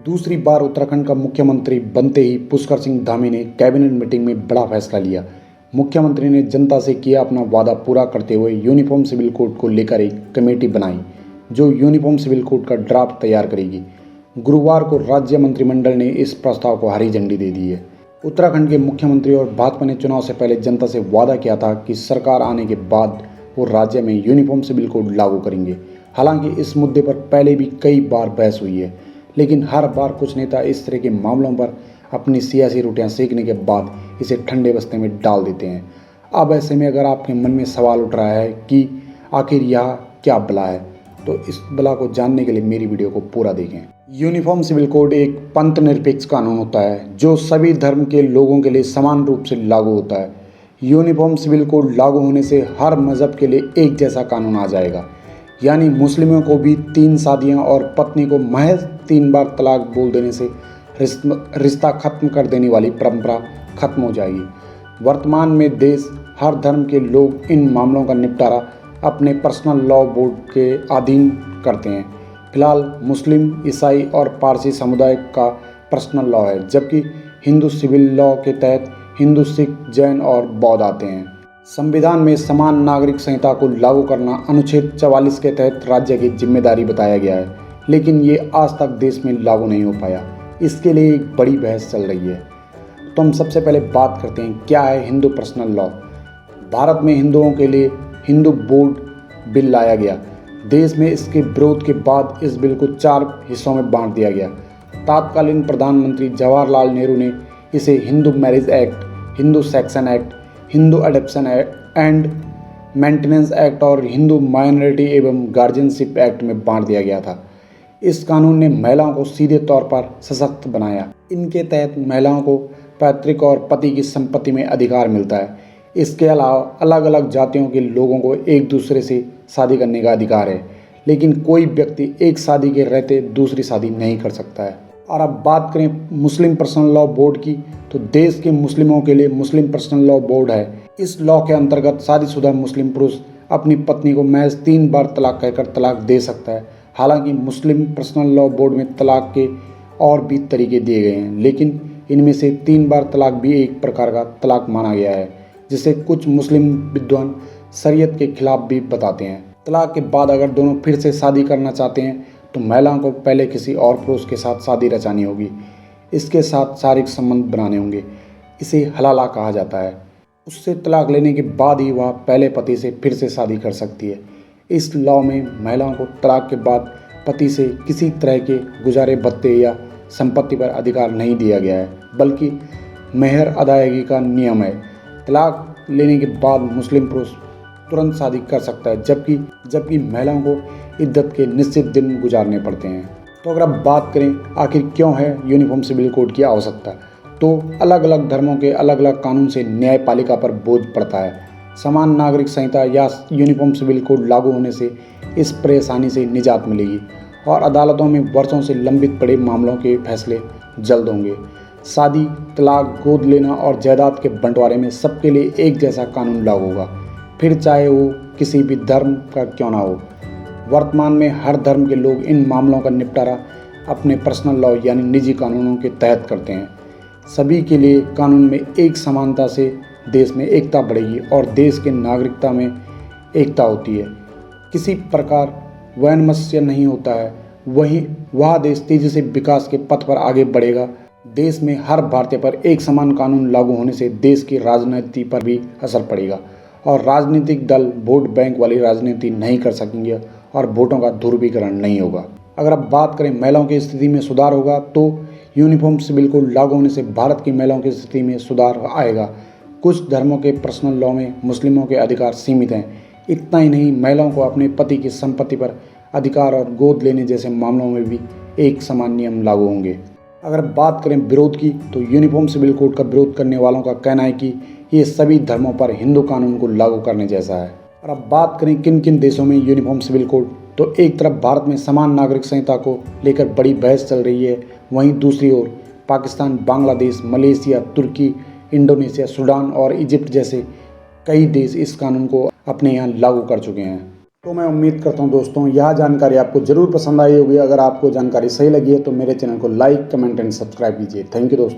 दूसरी बार उत्तराखंड का मुख्यमंत्री बनते ही पुष्कर सिंह धामी ने कैबिनेट मीटिंग में बड़ा फैसला लिया। मुख्यमंत्री ने जनता से किया अपना वादा पूरा करते हुए यूनिफॉर्म सिविल कोड को लेकर एक कमेटी बनाई जो यूनिफॉर्म सिविल कोड का ड्राफ्ट तैयार करेगी। गुरुवार को राज्य मंत्रिमंडल ने इस प्रस्ताव को हरी झंडी दे दी है। उत्तराखंड के मुख्यमंत्री और भाजपा ने चुनाव से पहले जनता से वादा किया था कि सरकार आने के बाद वो राज्य में यूनिफॉर्म सिविल कोड लागू करेंगे। हालांकि इस मुद्दे पर पहले भी कई बार बहस हुई है, लेकिन हर बार कुछ नेता इस तरह के मामलों पर अपनी सियासी रोटियां सेकने के बाद इसे ठंडे बस्ते में डाल देते हैं। अब ऐसे में अगर आपके मन में सवाल उठ रहा है कि आखिर यह क्या बला है, तो इस बला को जानने के लिए मेरी वीडियो को पूरा देखें। यूनिफॉर्म सिविल कोड एक पंथ निरपेक्ष कानून होता है जो सभी धर्म के लोगों के लिए समान रूप से लागू होता है। यूनिफॉर्म सिविल कोड लागू होने से हर मज़हब के लिए एक जैसा कानून आ जाएगा, यानी मुस्लिमों को भी 3 शादियां और पत्नी को महज 3 बार तलाक बोल देने से रिश्ता खत्म कर देने वाली परंपरा खत्म हो जाएगी। वर्तमान में देश हर धर्म के लोग इन मामलों का निपटारा अपने पर्सनल लॉ बोर्ड के अधीन करते हैं। फिलहाल मुस्लिम, ईसाई और पारसी समुदाय का पर्सनल लॉ है, जबकि हिंदू सिविल लॉ के तहत हिंदू, सिख, जैन और बौद्ध आते हैं। संविधान में समान नागरिक संहिता को लागू करना अनुच्छेद 44 के तहत राज्य की जिम्मेदारी बताया गया है, लेकिन ये आज तक देश में लागू नहीं हो पाया। इसके लिए एक बड़ी बहस चल रही है। तो हम सबसे पहले बात करते हैं क्या है हिंदू पर्सनल लॉ। भारत में हिंदुओं के लिए हिंदू बोर्ड बिल लाया गया। देश में इसके विरोध के बाद इस बिल को 4 हिस्सों में बांट दिया गया। तत्कालीन प्रधानमंत्री जवाहरलाल नेहरू ने इसे Hindu marriage act, Hindu section act, Hindu adoption and maintenance act और हिंदू माइनॉरिटी एवं गार्जियनशिप एक्ट में बांट दिया गया था। इस कानून ने महिलाओं को सीधे तौर पर सशक्त बनाया। इनके तहत महिलाओं को पैतृक और पति की संपत्ति में अधिकार मिलता है। इसके अलावा अलग अलग जातियों के लोगों को एक दूसरे से शादी करने का अधिकार है, लेकिन कोई व्यक्ति एक शादी के रहते दूसरी शादी नहीं कर सकता है। और अब बात करें मुस्लिम पर्सनल लॉ बोर्ड की, तो देश के मुस्लिमों के लिए मुस्लिम पर्सनल लॉ बोर्ड है। इस लॉ के अंतर्गत शादीशुदा मुस्लिम पुरुष अपनी पत्नी को महज 3 बार तलाक कहकर तलाक दे सकता है। हालांकि मुस्लिम पर्सनल लॉ बोर्ड में तलाक के और भी तरीके दिए गए हैं, लेकिन इनमें से 3 बार तलाक भी एक प्रकार का तलाक माना गया है, जिसे कुछ मुस्लिम विद्वान शरीयत के खिलाफ भी बताते हैं। तलाक के बाद अगर दोनों फिर से शादी करना चाहते हैं तो महिलाओं को पहले किसी और पुरुष के साथ शादी रचानी होगी, इसके साथ शारीरिक संबंध बनाने होंगे। इसे हलाला कहा जाता है। उससे तलाक लेने के बाद ही वह पहले पति से फिर से शादी कर सकती है। इस लॉ में महिलाओं को तलाक के बाद पति से किसी तरह के गुजारे भत्ते या संपत्ति पर अधिकार नहीं दिया गया है, बल्कि मेहर अदायगी का नियम है। तलाक लेने के बाद मुस्लिम पुरुष तुरंत शादी कर सकता है, जबकि महिलाओं को इद्दत के निश्चित दिन गुजारने पड़ते हैं। तो अगर आप बात करें आखिर क्यों है यूनिफॉर्म सिविल कोड की आवश्यकता, तो अलग अलग धर्मों के अलग अलग कानून से न्यायपालिका पर बोझ पड़ता है। समान नागरिक संहिता या यूनिफॉर्म सिविल कोड लागू होने से इस परेशानी से निजात मिलेगी और अदालतों में वर्षों से लंबित पड़े मामलों के फैसले जल्द होंगे। शादी, तलाक, गोद लेना और जायदाद के बंटवारे में सबके लिए एक जैसा कानून लागू होगा, फिर चाहे वो किसी भी धर्म का क्यों ना हो। वर्तमान में हर धर्म के लोग इन मामलों का निपटारा अपने पर्सनल लॉ यानी निजी कानूनों के तहत करते हैं। सभी के लिए कानून में एक समानता से देश में एकता बढ़ेगी और देश के नागरिकता में एकता होती है। किसी प्रकार वैमनस्य नहीं होता है, वह देश तेजी से विकास के पथ पर आगे बढ़ेगा। देश में हर भारतीय पर एक समान कानून लागू होने से देश की राजनीति पर भी असर पड़ेगा और राजनीतिक दल वोट बैंक वाली राजनीति नहीं कर सकेंगे और वोटों का ध्रुवीकरण नहीं होगा। अगर आप बात करें महिलाओं की स्थिति में सुधार होगा, तो यूनिफॉर्म सिविल कोड लागू होने से भारत की महिलाओं की स्थिति में सुधार आएगा। कुछ धर्मों के पर्सनल लॉ में मुस्लिमों के अधिकार सीमित हैं। इतना ही नहीं, महिलाओं को अपने पति की संपत्ति पर अधिकार और गोद लेने जैसे मामलों में भी एक समान नियम लागू होंगे। अगर बात करें विरोध की, तो यूनिफॉर्म सिविल कोड का विरोध करने वालों का कहना है कि ये सभी धर्मों पर हिंदू कानून को लागू करने जैसा है। और अब बात करें किन किन देशों में यूनिफॉर्म सिविल कोड, तो एक तरफ भारत में समान नागरिक संहिता को लेकर बड़ी बहस चल रही है, वहीं दूसरी ओर पाकिस्तान, बांग्लादेश, मलेशिया, तुर्की, इंडोनेशिया, सूडान और इजिप्ट जैसे कई देश इस कानून को अपने यहाँ लागू कर चुके हैं। तो मैं उम्मीद करता हूं दोस्तों यह जानकारी आपको जरूर पसंद आई होगी। अगर आपको जानकारी सही लगी है तो मेरे चैनल को लाइक, कमेंट एंड सब्सक्राइब कीजिए। थैंक यू दोस्तों।